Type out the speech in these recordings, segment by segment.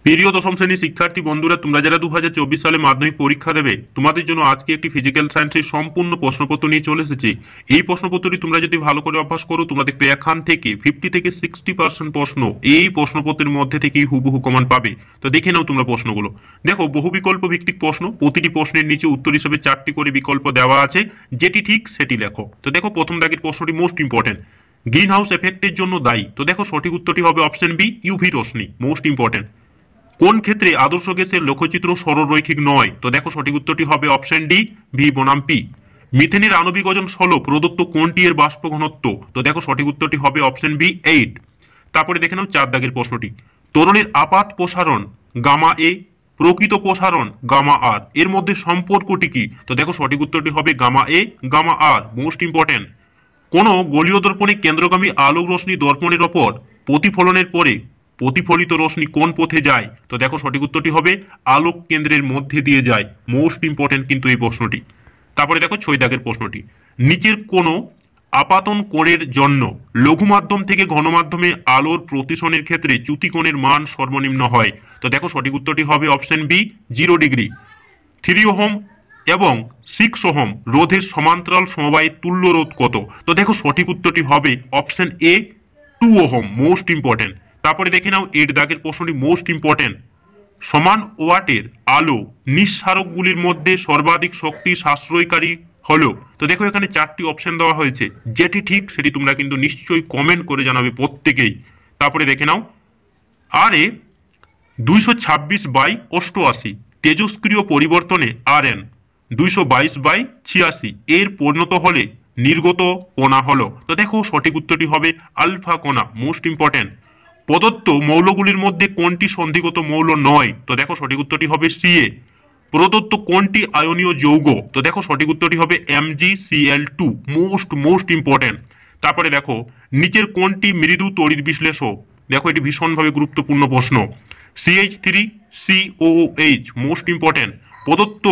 প্রিয় দশম শ্রেণীর শিক্ষার্থী বন্ধুরা, তোমরা যারা 2024 সালে মাধ্যমিক পরীক্ষা দেবে, তোমাদের জন্য আজকে একটি ফিজিক্যাল সায়েন্সের সম্পূর্ণ প্রশ্নপত্র নিয়ে চলে এসেছি। এই প্রশ্নপত্রটি তোমরা যদি ভালো করে অভ্যাস করো, তোমরা দেখবে এখান থেকে 50 থেকে 60% প্রশ্ন এই প্রশ্নপত্রের মধ্যে থেকেই হুবহু কমন পাবে। তো দেখে নাও তোমরা প্রশ্নগুলো। দেখো, বহু বিকল্প ভিত্তিক প্রশ্ন, প্রতিটি প্রশ্নের নিচে উত্তর হিসেবে 4টি করে বিকল্প দেওয়া আছে, যেটি ঠিক সেটি লেখো। তো দেখো, প্রথম দাগের প্রশ্নটি মোস্ট ইম্পর্টেন্ট, গ্রিন হাউস এফেক্টের জন্য দায়ী। তো দেখো, সঠিক উত্তরটি হবে অপশন বি, ইউভি রশ্মি। মোস্ট ইম্পর্টেন্ট, কোন ক্ষেত্রে আদর্শ গ্যাসের লক্ষ্যচিত্র সরলরৈখিক নয়? তো দেখো, সঠিক উত্তরটি হবে অপশন ডি, ভি বনাম পি। মিথেনের আণবিক ওজন 16, প্রদত্ত কোনটি এর বাষ্প ঘনত্ব? তো দেখো, সঠিক উত্তরটি হবে অপশন বি, 8। তারপরে দেখে নাও 4 দাগের প্রশ্নটি, তরলের আপাত প্রসারণ গামা এ, প্রকৃত প্রসারণ গামা আর, এর মধ্যে সম্পর্কটি কি? তো দেখো, সঠিক উত্তরটি হবে গামা এ গামা আর। মোস্ট ইম্পর্টেন্ট, কোন গোলীয় দর্পণে কেন্দ্রগামী আলোক রশ্মি দর্পণের ওপর প্রতিফলনের পরে প্রতিফলিত রশ্মি কোন পথে যায়? তো দেখো, সঠিক উত্তরটি হবে আলোক কেন্দ্রের মধ্যে দিয়ে যায়। মোস্ট ইম্পর্টেন্ট কিন্তু এই প্রশ্নটি। তারপরে দেখো 6 দাগের প্রশ্নটি, নিচের কোন আপাতন কোণের জন্য লঘু মাধ্যম থেকে ঘন মাধ্যমে আলোর প্রতিসরণের ক্ষেত্রে চ্যুতিকোণের মান সর্বনিম্ন হয়? তো দেখো, সঠিক উত্তরটি হবে অপশন বি, 0 ডিগ্রি। 3 ওহম এবং 6 ওহম রোধের সমান্তরাল সমবায়ের তুল্য রোধ কত? তো দেখো, সঠিক উত্তরটি হবে option A, 2 ohm. Most important. তারপরে দেখে নাও 8 দাগের প্রশ্নটি মোস্ট ইম্পর্টেন্ট, সমান ওয়াটের আলো নিঃসারকগুলির মধ্যে সর্বাধিক শক্তি সাশ্রয়কারী হলো? তো দেখো, এখানে 4টি অপশন দেওয়া হয়েছে, যেটি ঠিক সেটি তোমরা কিন্তু নিশ্চয়ই কমেন্ট করে জানাবে প্রত্যেকেই। তারপরে দেখে নাও, আরে 226/88 তেজস্ক্রিয় পরিবর্তনে আর এন 222/86 এর পরিণত হলে নির্গত কণা হলো? তো দেখো, সঠিক উত্তরটি হবে আলফা কণা। মোস্ট ইম্পর্টেন্ট, প্রদত্ত মৌলগুলির মধ্যে কোনটি সন্ধিগত মৌল নয়? তো দেখো, সঠিক উত্তরটি হবে সিএ। প্রদত্ত কোনটি আয়নীয় যৌগ? তো দেখো, সঠিক উত্তরটি হবে MgCl2। Most important. তারপরে দেখো, নিচের কোনটি মৃদু তড়িৎ বিশ্লেষক? দেখো, এটি ভীষণভাবে গুরুত্বপূর্ণ প্রশ্ন। CH3COOH। মোস্ট ইম্পর্টেন্ট, প্রদত্ত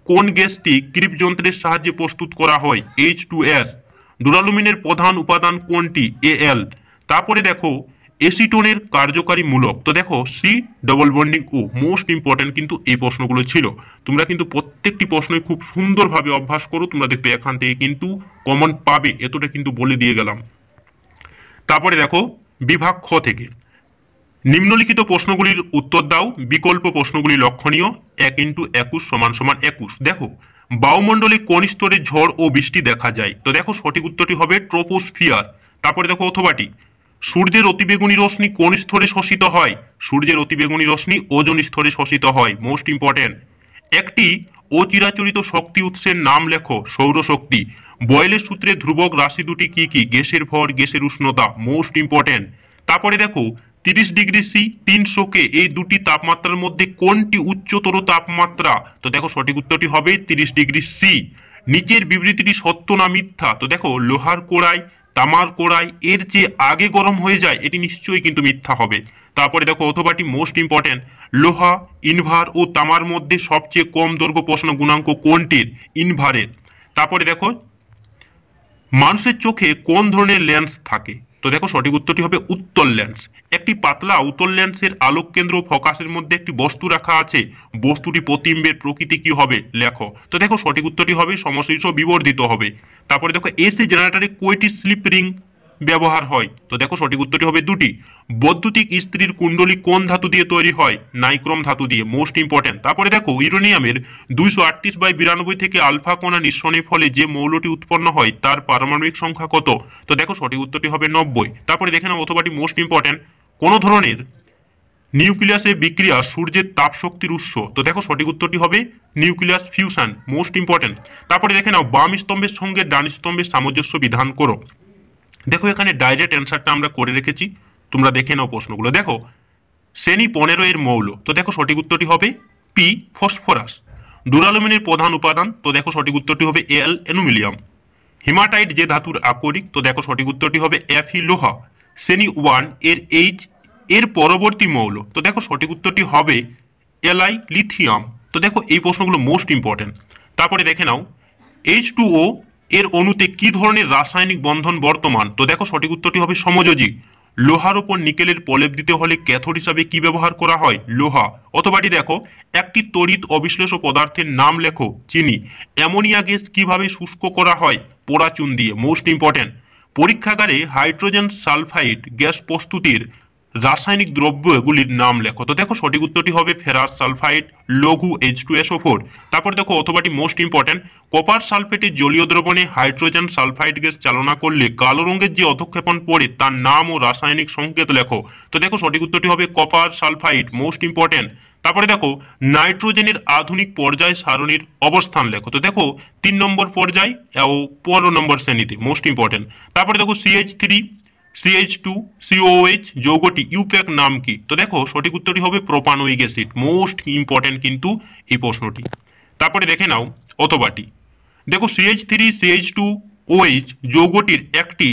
কোন গ্যাসটি ক্রিপ যন্ত্রের সাহায্যে প্রস্তুত করা হয়? H2S। ডুরালুমিনের প্রধান উপাদান কোনটি? Al। তারপরে দেখো, এসিটোনের কার্যকারী মূলক? তো দেখো, সি ডবল বন্ডিং ও। মোস্ট ইম্পর্টেন্ট কিন্তু এই প্রশ্নগুলো ছিল। তোমরা কিন্তু প্রত্যেকটি প্রশ্নই খুব সুন্দরভাবে অভ্যাস করো, তোমরা দেখবে এখান থেকে কিন্তু কমন পাবে, এতটা কিন্তু বলে দিয়ে গেলাম। তারপরে দেখো, বিভাগ খ থেকে নিম্নলিখিত প্রশ্নগুলির উত্তর দাও, বিকল্প প্রশ্নগুলি লক্ষণীয়। 1 × 21 = 21। দেখো, বায়ুমণ্ডলে কোন স্তরে ঝড় ও বৃষ্টি দেখা যায়? তো দেখো, সঠিক উত্তরটি হবে ট্রপোস্ফিয়ার। তারপরে দেখো অথবাটি, সূর্যের অতিবেগুনি রশ্মি কোন স্তরে শোষিত হয়? সূর্যের অতিবেগুনি রশ্মি ওজোন স্তরে শোষিত হয়। মোস্ট ইম্পর্টেন্ট, একটি অচিরাচরিত শক্তি উৎসের নাম লেখো। সৌরশক্তি। বয়েলের সূত্রে ধ্রুবক রাশি দুটি কি কি? গ্যাসের ভর, গ্যাসের উষ্ণতা। Most important. তারপরে দেখো, 30 ডিগ্রি সি, 300 কে, এই দুটি তাপমাত্রার মধ্যে কোনটি উচ্চতর তাপমাত্রা? তো দেখো, সঠিক উত্তরটি হবে 30 ডিগ্রি সি। নিচের বিবৃতিটি সত্য না মিথ্যা? তো দেখো, লোহার কোড়ায় তামার কোড়ায় এর চেয়ে আগে গরম হয়ে যায়, এটি নিশ্চয়ই কিন্তু মিথ্যা হবে। তারপরে দেখো অথবাটি মোস্ট ইম্পর্টেন্ট, লোহা, ইনভার ও তামার মধ্যে সবচেয়ে কম দৈর্ঘ্য প্রশ্ন গুণাঙ্ক কোনটির? ইনভারের। তারপরে দেখো, মানুষের চোখে কোন ধরনের লেন্স থাকে? তো দেখো, সঠিক উত্তরটি হবে উত্তল লেন্স। একটি পাতলা উত্তল লেন্সের আলোক কেন্দ্র ও ফোকাসের মধ্যে একটি বস্তু রাখা আছে, বস্তুটি প্রতিবিম্বের প্রকৃতি কি হবে? লেখো। তো দেখো, সঠিক উত্তরটি হবে সমশীর্ষ বিবর্ধিত হবে। তারপরে দেখো, এসি জেনারেটরে কয়টি স্লিপ রিং ব্যবহার হয়? তো দেখো, সঠিক উত্তরটি হবে 2টি। বৈদ্যুতিক ইস্ত্রির কুণ্ডলী কোন ধাতু দিয়ে তৈরি হয়? নাইক্রোম ধাতু দিয়ে। Most important. তারপরে দেখো, ইউরেনিয়ামের 238/92 থেকে আলফা কণা নিঃসরণের ফলে যে মৌলটি উৎপন্ন হয় তার পারমাণবিক সংখ্যা কত? তো দেখো, সঠিক উত্তরটি হবে 90। তারপরে দেখে নাও অথবাটি মোস্ট ইম্পর্টেন্ট, কোন ধরনের নিউক্লিয়াসে বিক্রিয়া সূর্যের তাপ শক্তির উৎস? তো দেখো, সঠিক উত্তরটি হবে নিউক্লিয়াস ফিউশন। Most important. তারপরে দেখে নাও, বাম স্তম্ভের সঙ্গে ডান স্তম্ভের সামঞ্জস্য বিধান করো। দেখো, এখানে ডাইরেক্ট অ্যান্সারটা আমরা করে রেখেছি, তোমরা দেখে নাও প্রশ্নগুলো। দেখো, শ্রেণী 15 এর মৌল? তো দেখো, সঠিক উত্তরটি হবে পি, ফসফরাস। ডুরালুমিনের প্রধান উপাদান? তো দেখো, সঠিক উত্তরটি হবে এল, অ্যালুমিনিয়াম। হিমাটাইট যে ধাতুর আকরিক? তো দেখো, সঠিক উত্তরটি হবে Fe, লোহা। শ্রেণী 1 এর এইচ এর পরবর্তী মৌল? তো দেখো, সঠিক উত্তরটি হবে Li, লিথিয়াম। তো দেখো, এই প্রশ্নগুলো মোস্ট ইম্পর্টেন্ট। তারপরে দেখে নাও, H2O এর অণুতে কি ধরনের রাসায়নিক বন্ধন বর্তমান? তো দেখো, সঠিক উত্তরটি হবে সমযোজী। লোহার উপর নিকেলের প্রলেপ দিতে হলে ক্যাথোড হিসাবে কি ব্যবহার করা হয়? লোহা। অথবাটি দেখো, একটি তড়িৎ অবিশ্লেষ্য পদার্থের নাম লেখো। চিনি। অ্যামোনিয়া গ্যাস কিভাবে শুষ্ক করা হয়? পোড়া চুন দিয়ে। Most important. পরীক্ষাগারে হাইড্রোজেন সালফাইড গ্যাস প্রস্তুতির রাসায়নিক দ্রব্যগুলির নাম লেখো। তো দেখো সঠিক উত্তরটি হবে ফেরাস সালফাইড, লঘু H2SO4। তারপর দেখো অথবাটি মোস্ট ইম্পর্টেন্ট, কপার সালফেটের জলীয় দ্রবণে হাইড্রোজেন সালফাইড গ্যাস চালনা করলে কালো রঙের যে অধঃক্ষেপণ পড়ে তার নাম ও রাসায়নিক সংকেত লেখো। তো দেখো সঠিক উত্তরটি হবে কপার সালফাইড। Most important. তারপরে দেখো নাইট্রোজেনের আধুনিক পর্যায় সারণীর অবস্থান লেখো। তো দেখো 3 নম্বর পর্যায় ও 15 নম্বর শ্রেণীতে। Most important. তারপরে দেখো CH3 CH2 COOH যৌগটি ইউপ্যাক নাম কি? তো দেখো সঠিক উত্তরটি হবে প্রোপানোয়িক অ্যাসিড। মোস্ট ইম্পর্টেন্ট কিন্তু এই প্রশ্নটি। তারপরে দেখে নাও অথবাটি। দেখো CH3 CH2OH যৌগটির একটি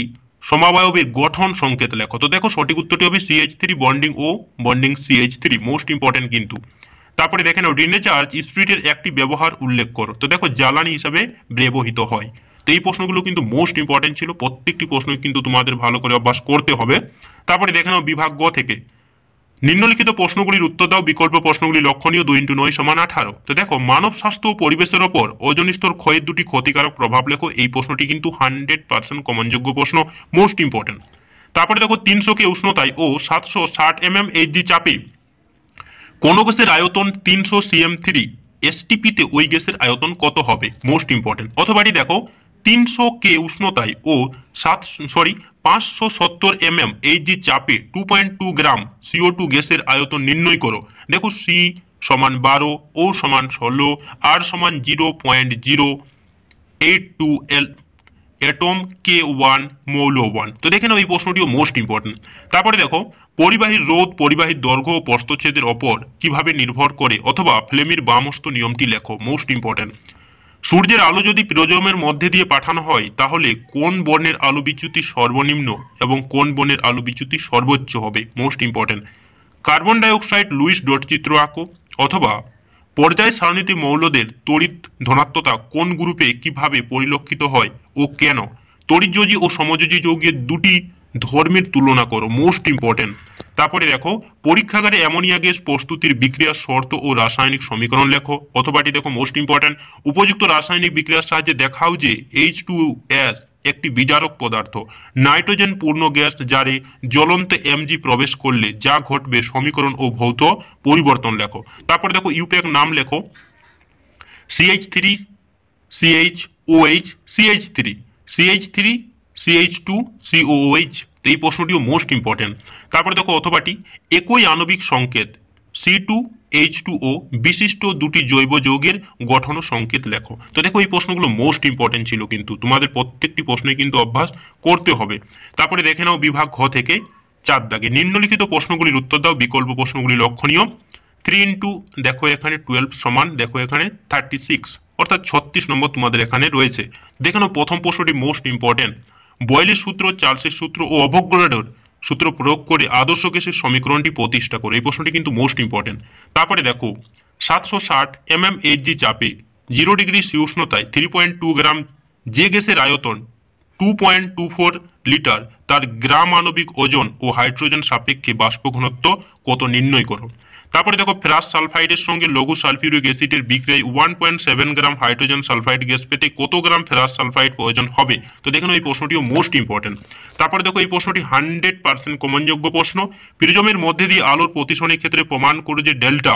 সমাবয়বের গঠন সংকেত লেখো। তো দেখো সঠিক উত্তরটি হবে CH3 bonding O bonding CH3। Most important কিন্তু। তারপরে দেখে নাও রিনেচার্জ স্পিরিটের একটি ব্যবহার উল্লেখ করো। তো দেখো জ্বালানি হিসাবে ব্যবহৃত হয়। তো এই প্রশ্নগুলো কিন্তু মোস্ট ইম্পর্টেন্ট ছিল। প্রত্যেকটি প্রশ্নই কিন্তু তোমাদের ভালো করে অভ্যাস করতে হবে। তারপরে দেখে নাও বিভাগ গ থেকে নিম্নলিখিত প্রশ্নগুলির উত্তর দাও। বিকল্প প্রশ্নগুলি লক্ষণীয়। 2 × 9 = 18। তো দেখো মানব স্বাস্থ্য ও পরিবেশের ওপর ওজোন স্তর ক্ষয়ের দুটি ক্ষতিকারক প্রভাব লেখো। এই প্রশ্নটি কিন্তু 100% কমনযোগ্য প্রশ্ন। Most important. তারপরে দেখো 300 কে উষ্ণতায় ও 760 mmHg চাপে কোন গ্যাসের আয়তন 300 cm3 STP-তে ওই গ্যাসের আয়তন কত হবে? Most important. অথবাটি দেখো 300 কে উষ্ণতায় ও 570 mmHg চাপে 2.2 গ্রাম CO2 গ্যাসের আয়তন নির্ণয় করো। দেখো C = 12, O = 16, R = 0.082 atom, K1 মৌল 1। তো দেখে নাও এই প্রশ্নটিও মোস্ট ইম্পর্টেন্ট। তারপরে দেখো পরিবাহীর রোধ পরিবাহীর দৈর্ঘ্য ও প্রস্থচ্ছেদের ওপর কিভাবে নির্ভর করে অথবা ফ্লেমির বামস্ত নিয়মটি লেখো। Most important. সূর্যের আলো যদি প্রিজমের মধ্যে দিয়ে পাঠানো হয় তাহলে কোন বর্ণের আলো বিচ্যুতি সর্বনিম্ন এবং কোন বর্ণের আলো বিচ্যুতি সর্বোচ্চ হবে? Most important. Carbon dioxide Luis dot চিত্র আঁকো। অথবা পর্যায় সারণীতে মৌলদের তড়িৎ ধনাত্মতা কোন গ্রুপে কিভাবে পরিলক্ষিত হয় ও কেন? তড়িৎযোজী ও সমযোজী যৌগের দুটি ধর্মের তুলনা করো। Most important. তারপরে দেখো পরীক্ষাগারে অ্যামোনিয়া গ্যাস প্রস্তুতির বিক্রিয়ার শর্ত ও রাসায়নিক সমীকরণ লেখো। অথবাটি দেখো মোস্ট ইম্পর্টেন্ট, উপযুক্ত রাসায়নিক বিক্রিয়ার সাহায্যে দেখাও যে H2S একটি বিজারক পদার্থ। নাইট্রোজেন পূর্ণ গ্যাস যারে জ্বলন্ত Mg প্রবেশ করলে যা ঘটবে সমীকরণ ও ভৌত পরিবর্তন লেখো। তারপরে দেখো ইউপ্যাক নাম লেখো। CH3 CHOH CH3 CH3 CH2 COOH। এই প্রশ্নটিও মোস্ট ইম্পর্টেন্ট। তারপরে দেখো অথবাটি একই আণবিক সংকেত C2H2O বিশিষ্ট দুটি জৈব যৌগের গঠন ও সংকেত লেখো। তো দেখো এই প্রশ্নগুলো মোস্ট ইম্পর্টেন্ট ছিল কিন্তু তোমাদের প্রত্যেকটি প্রশ্নে কিন্তু অভ্যাস করতে হবে। তারপরে দেখে নাও বিভাগ ঘ থেকে 4 দাগে নিম্নলিখিত প্রশ্নগুলির উত্তর দাও। বিকল্প প্রশ্নগুলি লক্ষণীয়। 3 × দেখো এখানে 12 সমান দেখো এখানে 36, অর্থাৎ 36 নম্বর তোমাদের এখানে রয়েছে। দেখে নাও প্রথম প্রশ্নটি মোস্ট ইম্পর্টেন্ট। বয়েলের সূত্র, চার্লসের সূত্র ও অভোগাড্রোর সূত্র প্রয়োগ করে আদর্শ গ্যাসের সমীকরণটি প্রতিষ্ঠা করে। এই প্রশ্নটি কিন্তু মোস্ট ইম্পর্টেন্ট। তারপরে দেখো 760 mmHg চাপে 0 ডিগ্রি সি উষ্ণতায় 3.2 গ্রাম যে গ্যাসের আয়তন 2.24 লিটার তার গ্রাম আণবিক ওজন ও হাইড্রোজেন সাপেক্ষে বাষ্প ঘনত্ব কত নির্ণয় করো। তারপরে দেখো ফেরাস সালফাইডের সঙ্গে লঘু সালফিউরিক অ্যাসিডের বিক্রিয়ায় 1.7 গ্রাম হাইড্রোজেন সালফাইড গ্যাস পেতে কত গ্রাম ফেরাস সালফাইড প্রয়োজন হবে? তো দেখেন এই প্রশ্নটিও মোস্ট ইম্পর্টেন্ট। তারপরে দেখো এই প্রশ্নটি 100% কমনযোগ্য প্রশ্ন। প্রিজমের মধ্যে দিয়ে আলোর প্রতিসরণের ক্ষেত্রে প্রমাণ করে যে ডেল্টা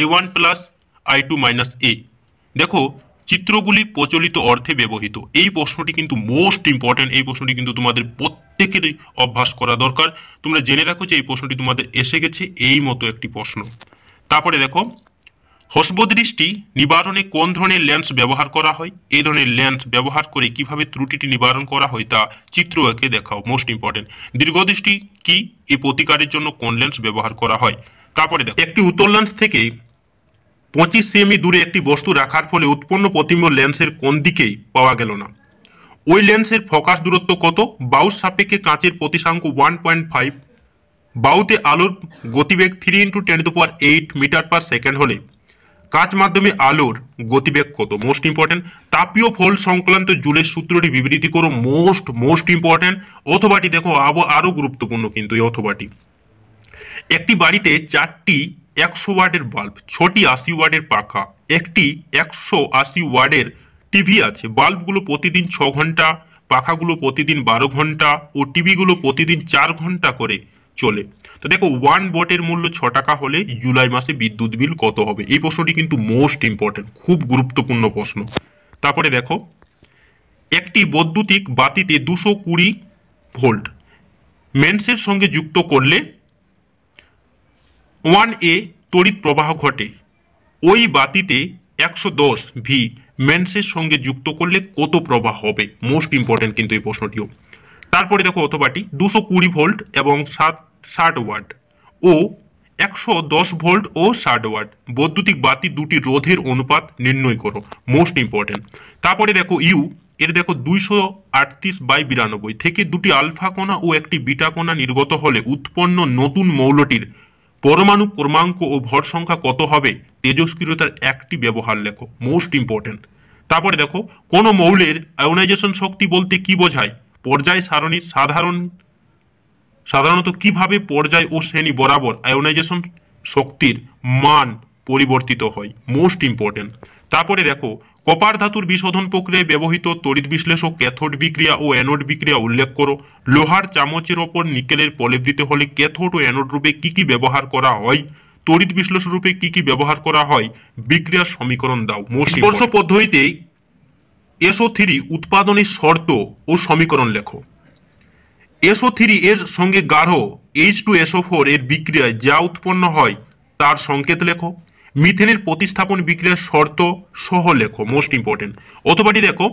I1 + I2 - A। দেখো চিত্রগুলি প্রচলিত অর্থে ব্যবহৃত। এই প্রশ্নটি কিন্তু মোস্ট ইম্পর্টেন্ট। এই প্রশ্নটি কিন্তু তোমাদের প্রত্যেকেরই অভ্যাস করা দরকার। তোমরা জেনে রাখো যে এই প্রশ্নটি তোমাদের এসে গেছে এই মতো একটি প্রশ্ন। তারপরে দেখো হ্রস্বদৃষ্টি নিবারণে কোন ধরনের লেন্স ব্যবহার করা হয়? এই ধরনের লেন্স ব্যবহার করে কিভাবে ত্রুটিটি নিবারণ করা হয় তা চিত্র এঁকে দেখাও। Most important. দীর্ঘদৃষ্টি কি? এই প্রতিকারের জন্য কোন লেন্স ব্যবহার করা হয়? তারপরে দেখো একটি উত্তল লেন্স থেকে 25 সেমি দূরে একটি বস্তু রাখার ফলে উৎপন্ন প্রতিবিম্ব লেন্সের কোন দিকেই পাওয়া গেল না। ওই লেন্সের ফোকাস দূরত্ব কত? বাহুর সাপেক্ষে কাঁচের প্রতিসাঙ্ক 1.5। বাহুতে আলোর গতিবেগ 3 × 10⁸ মিটার পার সেকেন্ড হলে কাচ মাধ্যমে আলোর গতিবেগ কত? Most important. তাপীয় ফল সংক্রান্ত জুলের সূত্রটি বিবৃতি করো। Most important. অথবাটি দেখো আরো গুরুত্বপূর্ণ কিন্তু এই অথবাটি। একটি বাড়িতে 4টি 100 ওয়াটের বাল্ব, 6টি 80 ওয়াটের পাখা, একটি 180 ওয়াটের টিভি আছে। বাল্বগুলো প্রতিদিন 6 ঘন্টা, পাখাগুলো প্রতিদিন 12 ঘন্টা ও টিভিগুলো প্রতিদিন 4 ঘন্টা করে চলে। তো দেখো 1 ওয়াটের মূল্য 6 টাকা হলে জুলাই মাসে বিদ্যুৎ বিল কত হবে? এই প্রশ্নটি কিন্তু মোস্ট ইম্পর্টেন্ট, খুব গুরুত্বপূর্ণ প্রশ্ন। তারপরে দেখো একটি বৈদ্যুতিক বাতিতে 220 ভোল্ট মেন্সের সঙ্গে যুক্ত করলে 1A তড়িৎ প্রবাহ ঘটে। ওই বাতিতে 110 ভি মেন্সের সঙ্গে যুক্ত করলে কত প্রবাহ হবে? মোস্ট ইম্পর্টেন্ট কিন্তু এই প্রশ্নটিও। তারপরে দেখো অথবাটি 220 ভোল্ট এবং 60 ওয়াট ও 110 ভোল্ট ও 60 ওয়াট বৈদ্যুতিক বাতি দুটি রোধের অনুপাত নির্ণয় করো। Most important. তারপরে দেখো এর দেখো 238/92 থেকে দুটি আলফা কণা ও একটি বিটা কণা নির্গত হলে উৎপন্ন নতুন মৌলটির পরমাণু ক্রমাঙ্ক ও ভর সংখ্যা কত হবে? তেজস্ক্রিয়তার একটি ব্যবহার লেখো। Most important. তারপরে দেখো কোন মৌলের আয়োনাইজেশন শক্তি বলতে কি বোঝায়? পর্যায় সারণী সাধারণত কিভাবে পর্যায় ও শ্রেণী বরাবর আয়োনাইজেশন শক্তির মান পরিবর্তিত হয়? Most important. তারপরে দেখো কপার ধাতুর বিশোধন প্রক্রিয়ায় ব্যবহৃত তড়িৎ বিশ্লেষক ক্যাথোড বিক্রিয়া ও অ্যানোড বিক্রিয়া উল্লেখ করো। লোহার চামচের ওপর নিকেলের প্রলেপ দিতে হলে ক্যাথোড ও অ্যানোড রূপে কি কি ব্যবহার করা হয়? তড়িৎ বিশ্লেষক রূপে কি কি ব্যবহার করা হয়? বিক্রিয়ার সমীকরণ দাও। মোস্ট স্পর্শ পদ্ধতিতে SO3 উৎপাদনের শর্ত ও সমীকরণ লেখো। SO3 এর সঙ্গে গাঢ় H2SO4 এর বিক্রিয়ায় যা উৎপন্ন হয় তার সংকেত লেখো। মিথেনের প্রতিস্থাপন বিক্রিয়ার শর্ত সহ লেখো। Most important. অথবাটি দেখো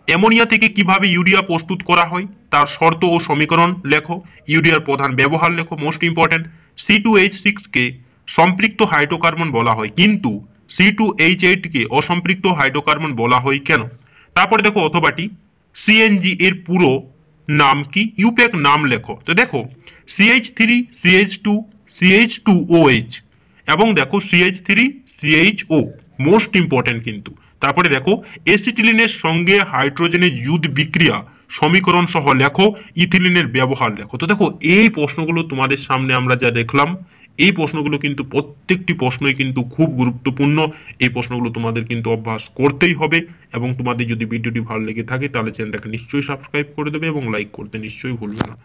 অ্যামোনিয়া থেকে কিভাবে ইউরিয়া প্রস্তুত করা হয় তার শর্ত ও সমীকরণ লেখো। ইউরিয়ার প্রধান ব্যবহার লেখো। Most important. C2H6 কে সম্পৃক্ত হাইড্রোকার্বন বলা হয়, কিন্তু C2H8 কে অসম্পৃক্ত হাইড্রোকার্বন বলা হয় কেন? তারপরে দেখো অথবাটি CNG এর পুরো নাম কি? ইউপ্যাক নাম লেখো। তো দেখো CH3 CH2 CH2OH এবং দেখো CH3 CHO। মোস্ট ইম্পর্টেন্ট কিন্তু। তারপরে দেখো এসিটিলিনের সঙ্গে হাইড্রোজেনের যুদ্ধ বিক্রিয়া সমীকরণ সহ লেখো। ইথিলিনের ব্যবহার লেখো। তো দেখো এই প্রশ্নগুলো তোমাদের সামনে আমরা যা দেখলাম, এই প্রশ্নগুলো কিন্তু প্রত্যেকটি প্রশ্নই কিন্তু খুব গুরুত্বপূর্ণ। এই প্রশ্নগুলো তোমাদের কিন্তু অভ্যাস করতেই হবে এবং তোমাদের যদি ভিডিওটি ভালো লেগে থাকে তাহলে চ্যানেলটাকে নিশ্চয়ই সাবস্ক্রাইব করে দেবে এবং লাইক করতে নিশ্চয়ই ভুলবে না।